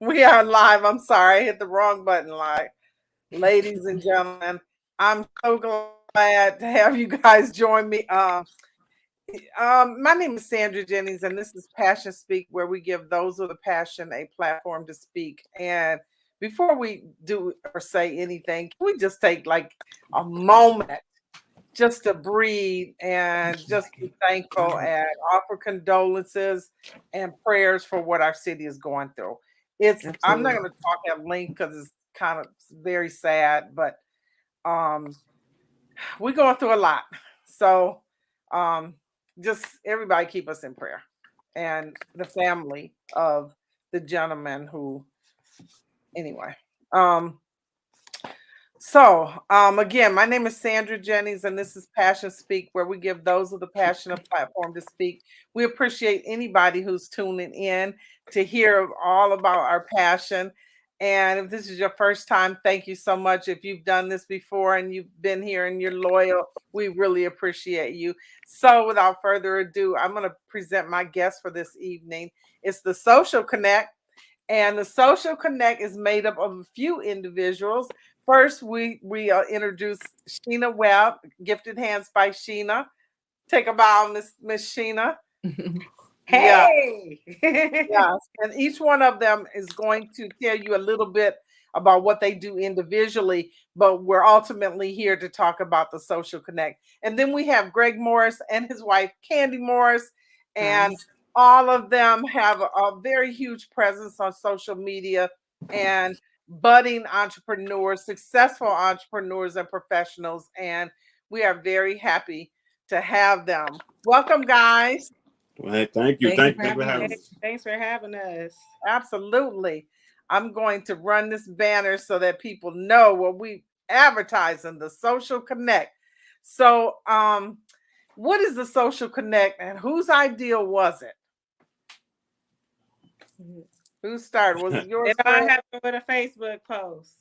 We are live. I'm sorry, I hit the wrong button. Live, ladies and gentlemen, I'm so glad to have you guys join me. My name is Sandra Jennings, and this is Passion Speak, where we give those with a passion a platform to speak. And before we do or say anything, can we just take like a moment just to breathe and just be thankful and offer condolences and prayers for what our city is going through. I'm not Absolutely. going to talk at length because it's kind of very sad, but um we're going through a lot. So um just everybody keep us in prayer and the family of the gentleman who anyway. Um again, my name is Sandra Jennings, and this is Passion Speak, where we give those with a passion a platform to speak. We appreciate anybody who's tuning in to hear all about our passion. And if this is your first time, thank you so much. If you've done this before and you've been here and you're loyal, we really appreciate you. So, without further ado, I'm going to present my guest for this evening. It's the Social Connect. And the Social Connect is made up of a few individuals. First, we introduce Sheena Webb, Gifted Hands by Sheena. Take a bow, Miss Sheena. Yeah, Hey. yes. And each one of them is going to tell you a little bit about what they do individually, but we're ultimately here to talk about the Social Connect. And then we have Greg Morris and his wife, Candy Morris, Hi. and all of them have a very huge presence on social media and budding entrepreneurs, successful entrepreneurs and professionals. And we are very happy to have them. Welcome, guys. Well, hey, thank you. Thank you Thank for you for having having us. me. Thanks for having us. Absolutely. I'm going to run this banner so that people know what we advertise in the Social Connect. So, what is the Social Connect and whose idea was it? Who started? Was it yours, It all Greg? happened with a Facebook post.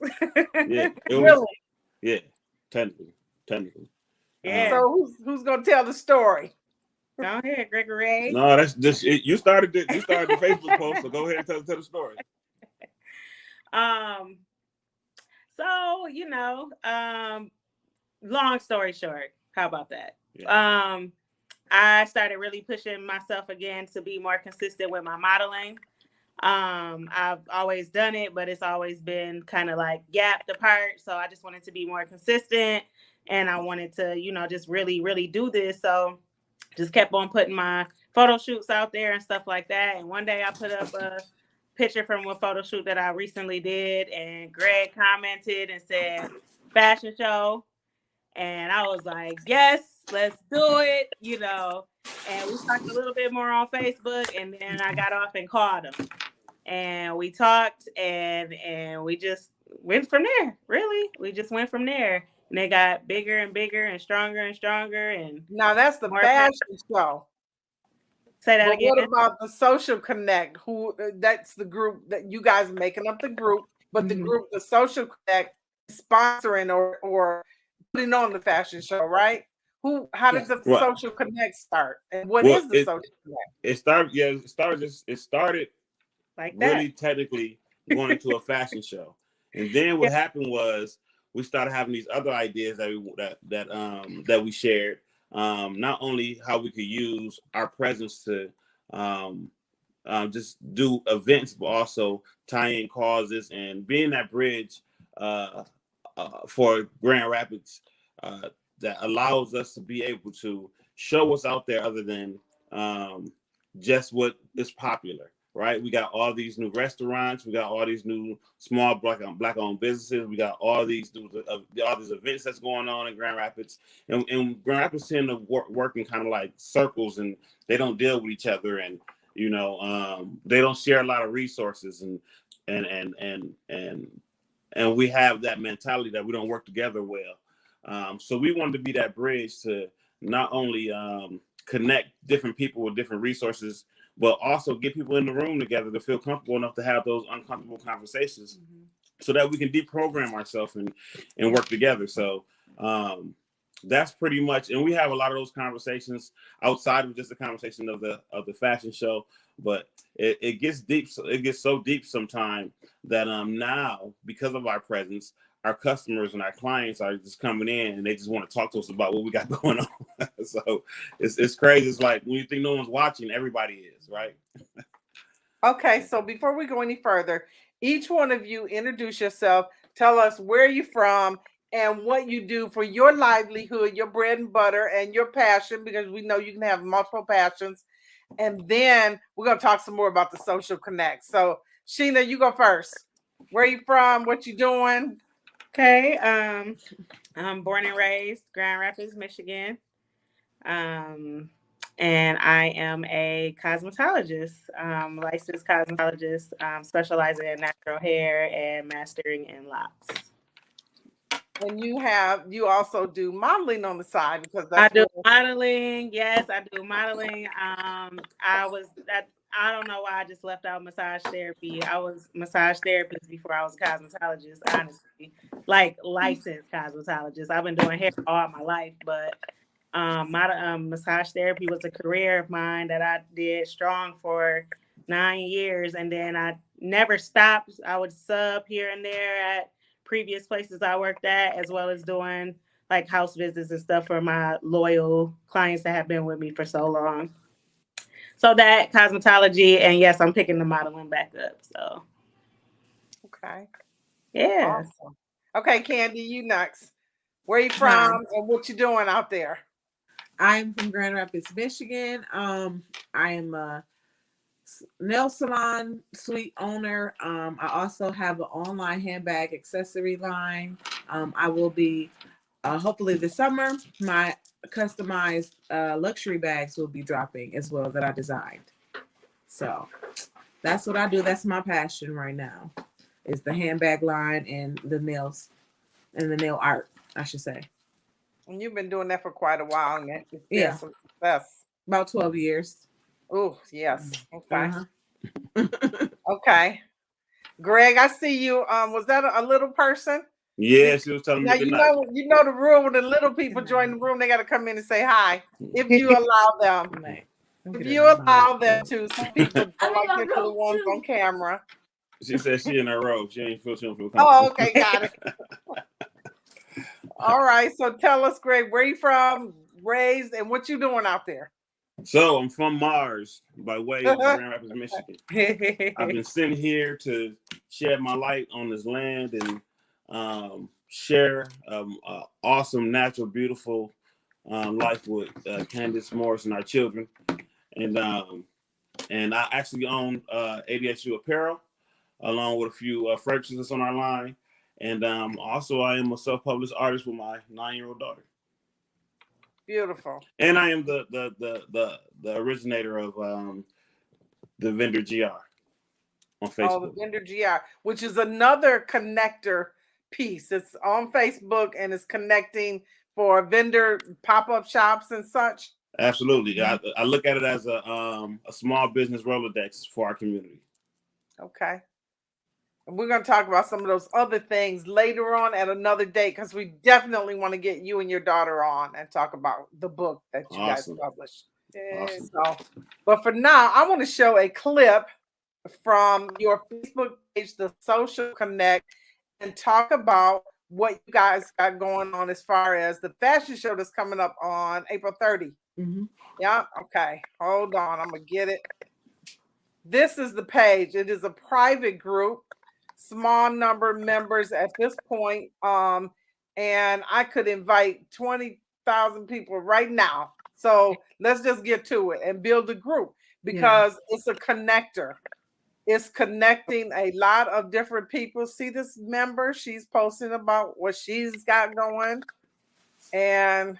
Yeah, it was. Really? Yeah, technically. Yeah. Um, So who's gonna tell the story? Go ahead, Gregory. no, that's this. You started it. You started the Facebook post, so go ahead and tell the story. Um, so long story short, how about that? Yeah. I started really pushing myself again to be more consistent with my modeling. I've always done it, but it's always been kind of like gapped apart. So I just wanted to be more consistent and I wanted to, just really, really do this. So just kept on putting my photo shoots out there and stuff like that. And one day I put up a picture from a photo shoot that I recently did, and Greg commented and said, fashion show. And I was like, yes, let's do it. And we talked a little bit more on Facebook, and then I got off and called him. And we talked and we just went from there. Really. We just went from there. And they got bigger and bigger and stronger and Now that's the more fashion power. show. Say that But what again. about the Social Connect? Who that's the group that you guys are making up the group, but the Mhm. group, the Social Connect, is sponsoring or putting on the fashion show, right? How did Yes. the Well, Social Connect start? And what well, is the Social Connect? it started. Yeah, it started Like that. really technically going into a fashion show, and then Yeah. what happened was we started having these other ideas that we shared. Not only how we could use our presence to um, just do events, but also tie in causes and being that bridge uh, for Grand Rapids that allows us to be able to show what's out there other than um, just what is popular. Right, we got all these new restaurants, we got all these new small black owned businesses, we got all these events that's going on in Grand Rapids, and Grand Rapids tend to work in kind of like circles, and they don't deal with each other, and they don't share a lot of resources, and and and and and we have that mentality that we don't work together well. So we wanted to be that bridge to not only connect different people with different resources, but also get people in the room together to feel comfortable enough to have those uncomfortable conversations, so that we can deprogram ourselves and work together. So that's pretty much, and we have a lot of those conversations outside of just the conversation of the fashion show, but it gets deep. It gets so deep sometimes that now, because of our presence, our customers and our clients are just coming in and they just want to talk to us about what we got going on. So it's crazy. It's like when you think no one's watching, everybody is, right? Okay, so before we go any further, each one of you introduce yourself, tell us where you're from and what you do for your livelihood, your bread and butter, and your passion, because we know you can have multiple passions. And then we're going to talk some more about the social connect. So, Sheena, you go first. Where you from? What you doing? Okay. I'm born and raised Grand Rapids, Michigan. And I am a cosmetologist, licensed cosmetologist, specializing in natural hair and mastering in locks. And you also do modeling on the side, because I that's do what modeling. Yes, I do modeling. I don't know why I just left out massage therapy. I was massage therapist before I was a cosmetologist, honestly. Like licensed cosmetologist. I've been doing hair all my life, but massage therapy was a career of mine that I did strong for 9 years, and then I never stopped. I would sub here and there at previous places I worked at, as well as doing like house visits and stuff for my loyal clients that have been with me for so long. So that cosmetology, and yes, I'm picking the modeling back up. So okay. yeah. Awesome. Okay, Candy, you next. Where you Hi. from and what you doing out there? I'm from Grand Rapids, Michigan. I am a nail salon suite owner. I also have an online handbag accessory line. I will be hopefully this summer. My customized luxury bags will be dropping as well that I designed. So that's what I do. That's my passion right now, is the handbag line and the nails and the nail art, I should say. And you've been doing that for quite a while, and it's been Yeah. some success. About 12 years. Oh, yes. Okay. Uh-huh. Okay. Greg, I see you. Was that a little person? Yeah, she was telling Now me good night. you know the rule. When the little people join the room, they got to come in and say hi if you allow them. If you allow them to. Some people don't like the little ones on camera. She said she in her robe. She don't feel comfortable. Oh, okay, got it. All right. So tell us, Greg, where you from, raised, and what you doing out there? So I'm from Mars by way of Grand Rapids, Michigan. I've been sent here to shed my light on this land and share awesome, natural, beautiful life with Candace, Morris, and our children. And I actually own ADSU Apparel, along with a few fragrances that's on our line. And also, I am a self-published artist with my 9-year-old daughter. Beautiful. And I am the originator of the Vendor GR on Facebook. Oh, the Vendor GR, which is another connector piece. It's on Facebook and it's connecting for vendor pop-up shops and such. Absolutely. I look at it as a small business Rolodex for our community. Okay. And we're going to talk about some of those other things later on at another date, because we definitely want to get you and your daughter on and talk about the book that you guys published. Awesome. So, but for now, I want to show a clip from your Facebook page, The Social Connect, and talk about what you guys got going on as far as the fashion show that's coming up on April 30. Mm-hmm. Yeah. Okay. Hold on. I'm going to get it. This is the page. It is a private group, small number of members at this point. And I could invite 20,000 people right now. So let's just get to it and build a group, because it's a connector. It's connecting a lot of different people. See this member? She's posting about what she's got going. And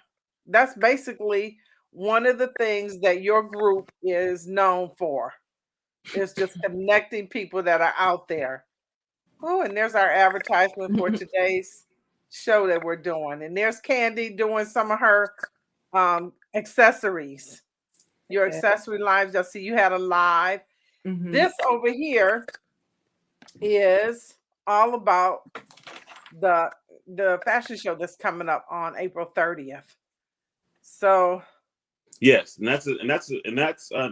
that's basically one of the things that your group is known for. It's just connecting people that are out there. Oh, and there's our advertisement for today's show that we're doing. And there's Candy doing some of her accessories. Your accessory lives. I see you had a live. Mm-hmm. This over here is all about the fashion show that's coming up on April 30th. So Yes, and that's an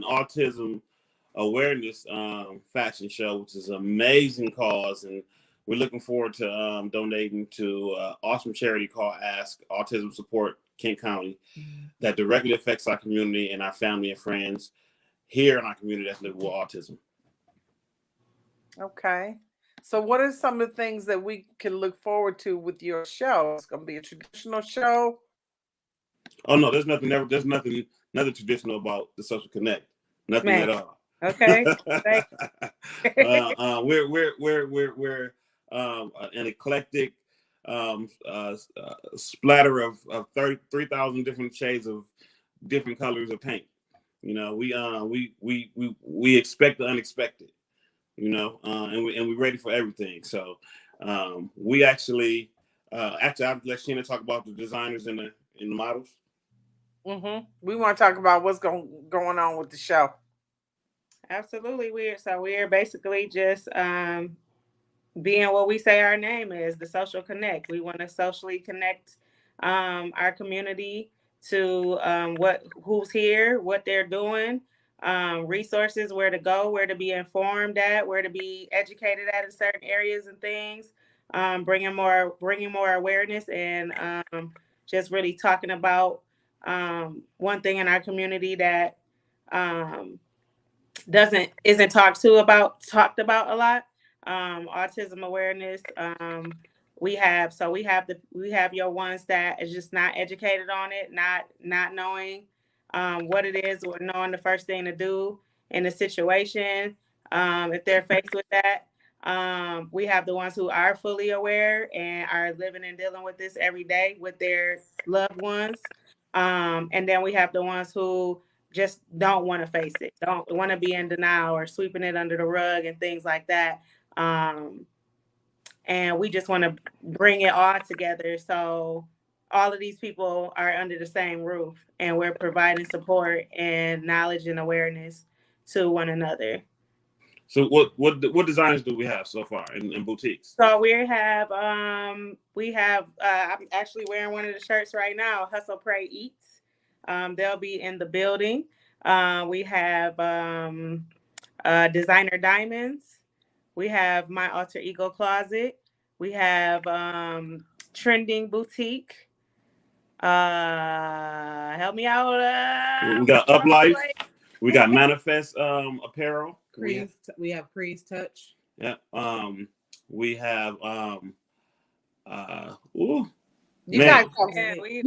autism awareness fashion show, which is an amazing cause, and we're looking forward to donating to awesome charity called Ask Autism Support Kent County that directly affects our community and our family and friends here in our community that's living with autism. okay. So what are some of the things that we can look forward to with your show? It's going to be a traditional show. Oh no, there's nothing traditional about the Social Connect. Nothing Man. at all. Okay. We're an eclectic splatter of 33,000 different shades of different colors of paint. You know, we expect the unexpected. You know, and we're ready for everything. So we actually I'll let Sheena talk about the designers and the models. Mm-hmm. We want to talk about what's going on with the show. Absolutely. We're basically just being what we say our name is, the Social Connect. We want to socially connect our community to who's here, what they're doing, resources, where to go, where to be informed at, where to be educated at in certain areas and things, bringing more awareness, and just really talking about one thing in our community that isn't talked about a lot. Autism awareness. We have your ones that is just not educated on it, not knowing what it is, or knowing the first thing to do in a situation if they're faced with that. We have the ones who are fully aware and are living and dealing with this every day with their loved ones. And then we have the ones who just don't want to face it, don't want to be in denial or sweeping it under the rug and things like that. And we just want to bring it all together. So all of these people are under the same roof, and we're providing support and knowledge and awareness to one another. So what designers do we have so far in boutiques? So we have I'm actually wearing one of the shirts right now, Hustle Pray Eat. They'll be in the building. We have Designer Diamonds. We have My Alter Ego Closet. We have Trending Boutique. Help me out. We got Uplife. We got Manifest Apparel. We have Pre's Touch. Yeah. We have You guys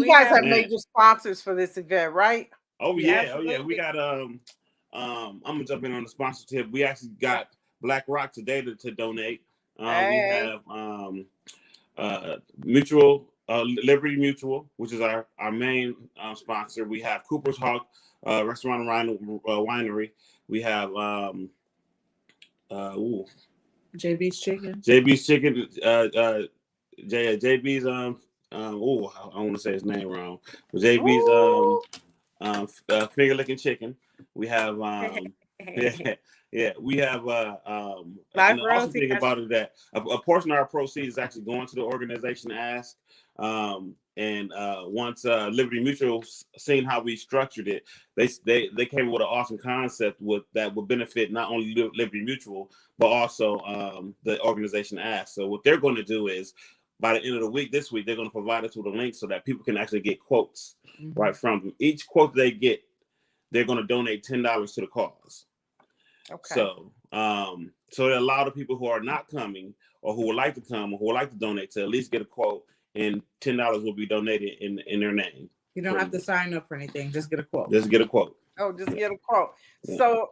have major sponsors for this event, right? Oh yeah. We got I'm gonna jump in on the sponsor tip. We actually got Black Rock today to donate. We have Liberty Mutual, which is our main sponsor. We have Cooper's Hawk Restaurant and Winery. We have JB's Chicken. JB's Chicken. JB's I want to say his name wrong. JB's finger licking chicken. We have we have and the awesome thing about it that a portion of our proceeds is actually going to the organization Ask. And once Liberty Mutual seen how we structured it, they came with an awesome concept that would benefit not only Liberty Mutual but also the organization Ask. So what they're going to do is, by the end of the week, this week, they're going to provide us with a link so that people can actually get quotes right from them. Each quote they get, they're going to donate $10 to the cause. Okay. So so a lot of people who are not coming or who would like to come or who would like to donate to at least get a quote, and $10 will be donated in their name. You don't have to sign up for anything. Just get a quote. Just get a quote. Oh, just get a quote. Yeah. So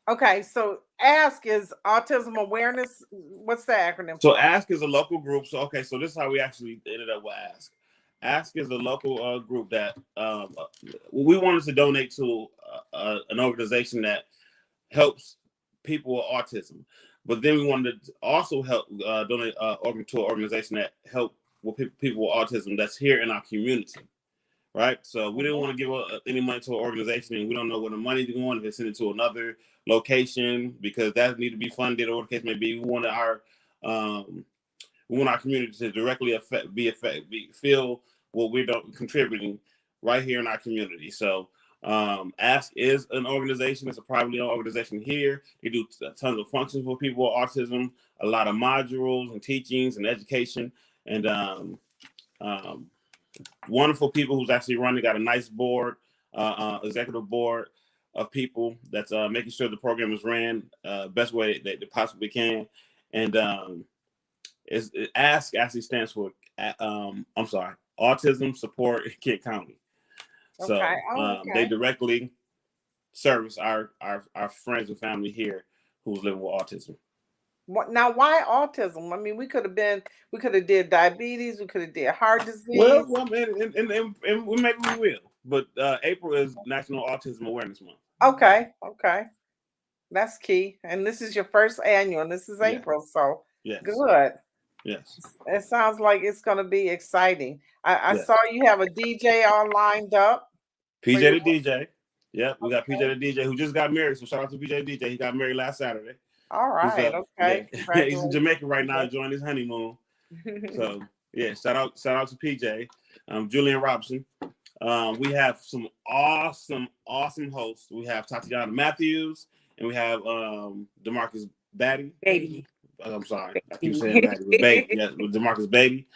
okay, so Ask is Autism Awareness. What's the acronym? So Ask is a local group. So okay, so this is how we actually ended up with Ask. Ask is a local group that we wanted to donate to an organization that helps people with autism, but then we wanted to also help donate to an organization that help with people with autism that's here in our community, right? So we didn't want to give any money to an organization, and we don't know where the money's going. If they send it to another location because that need to be funded, or the case may be, we wanted our We want our community to directly feel what we're contributing right here in our community. So Ask is an organization. It's a privately owned organization here. They do tons of functions for people with autism, a lot of modules and teachings and education, and wonderful people who's actually running. Got a nice board, executive board of people that's making sure the program is ran best way they possibly can. And ASK actually stands for Autism Support Kent County. So Okay. they directly service our friends and family here who's living with autism. Now, why autism? I mean, we could have did diabetes, we could have did heart disease. Well, and maybe we will. But April is National Autism Awareness Month. Okay. That's key. And this is your first annual, and this is April, so yes. Good. Yes. It sounds like it's going to be exciting. I saw you have a DJ all lined up. PJ the DJ. Yep, we got PJ the DJ who just got married. So shout out to PJ the DJ. He got married last Saturday. All right. Okay. Yeah. He's in Jamaica right now enjoying his honeymoon. So yeah, shout out to PJ. Julian Robinson. We have some awesome hosts. We have Tatiana Matthews and we have DeMarcus Baby. I'm sorry, I keep saying Baby. Yes, DeMarcus Baby,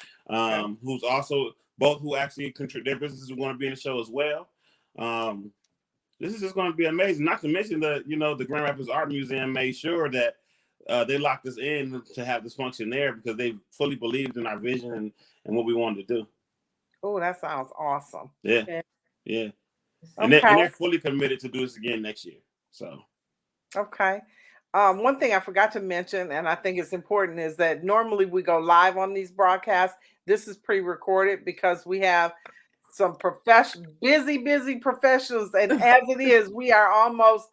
who's also who actually their businesses are going to be in the show as well. This is just going to be amazing. Not to mention the Grand Rapids Art Museum made sure that they locked us in to have this function there because they fully believed in our vision and what we wanted to do. Oh, that sounds awesome. Yeah. And they're fully committed to do this again next year. So. Okay. One thing I forgot to mention, and I think it's important, is that normally we go live on these broadcasts. This is pre-recorded because we have some busy professionals, and as it is, we are almost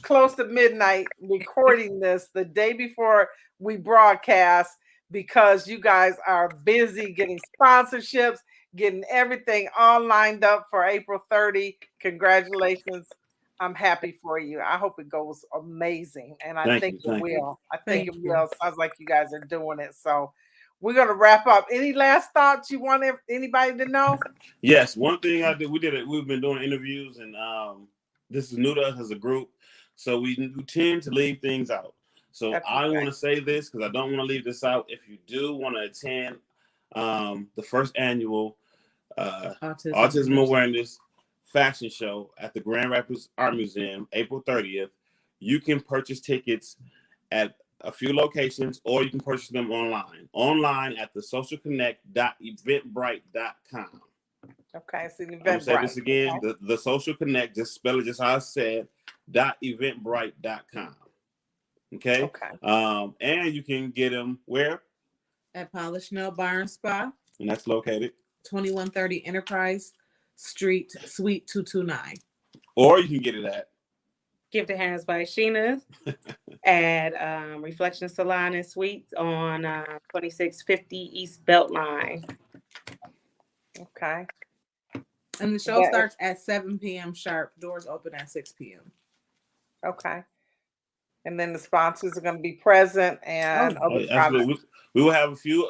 close to midnight recording this the day before we broadcast because you guys are busy getting sponsorships, getting everything all lined up for April 30. Congratulations. I'm happy for you. I hope it goes amazing. And I think it will. I think it will. Sounds like you guys are doing it. So we're going to wrap up. Any last thoughts you want anybody to know? Yes. One thing we've been doing interviews, and this is new to us as a group. So we tend to leave things out. So I want to say this because I don't want to leave this out. If you do want to attend the first annual Autism Awareness Fashion Show at the Grand Rapids Art Museum, April 30th, you can purchase tickets at a few locations, or you can purchase them online at the socialconnect.eventbrite.com. Okay, so I'm gonna say this again. Okay. The Social Connect, just spell it just how I said, .eventbrite.com. Okay. And you can get them where? At Polished Nail Bar and Spa. And that's located 2130 Enterprise Street, Suite 229. Or you can get it at Give the Hands by Sheena at Reflection Salon and Suites on 2650 East Beltline. Okay. And the show starts at 7 p.m. sharp. Doors open at 6 p.m. Okay. And then the sponsors are going to be present, and we will have a few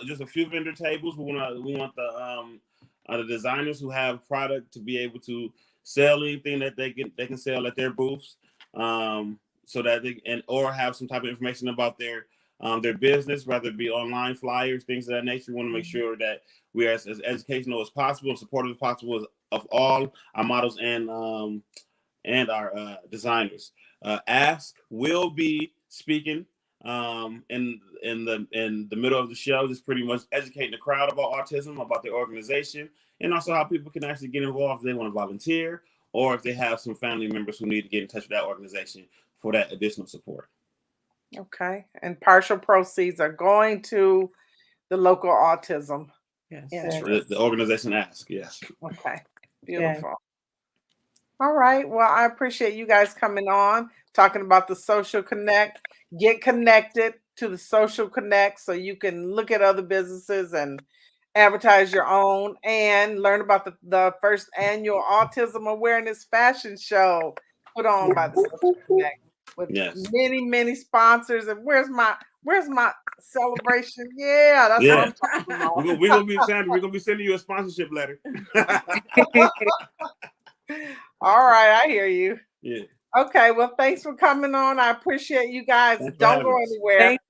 vendor tables. We want the designers who have product to be able to sell anything that they can sell at their booths, so that or have some type of information about their business, whether it be online flyers, things of that nature. We want to make sure that we are as educational as possible and supportive as possible of all our models and our designers. Ask will be speaking in the middle of the show, just pretty much educating the crowd about autism, about their organization, and also how people can actually get involved if they want to volunteer or if they have some family members who need to get in touch with that organization for that additional support. Okay. And partial proceeds are going to the local autism. Yes. The organization Ask. Yes. Okay. Beautiful. Yeah. All right. Well, I appreciate you guys coming on, talking about the Social Connect. Get connected to the Social Connect so you can look at other businesses and advertise your own and learn about the first annual Autism Awareness Fashion Show put on by the Social Connect with many sponsors. And where's my Where's my celebration? Yeah, that's Yeah. what I'm talking about. We're gonna be Sandra. We're gonna be sending you a sponsorship letter. All right, I hear you. Yeah. Okay, well, thanks for coming on. I appreciate you guys. Thanks for Don't having go us. anywhere. Thank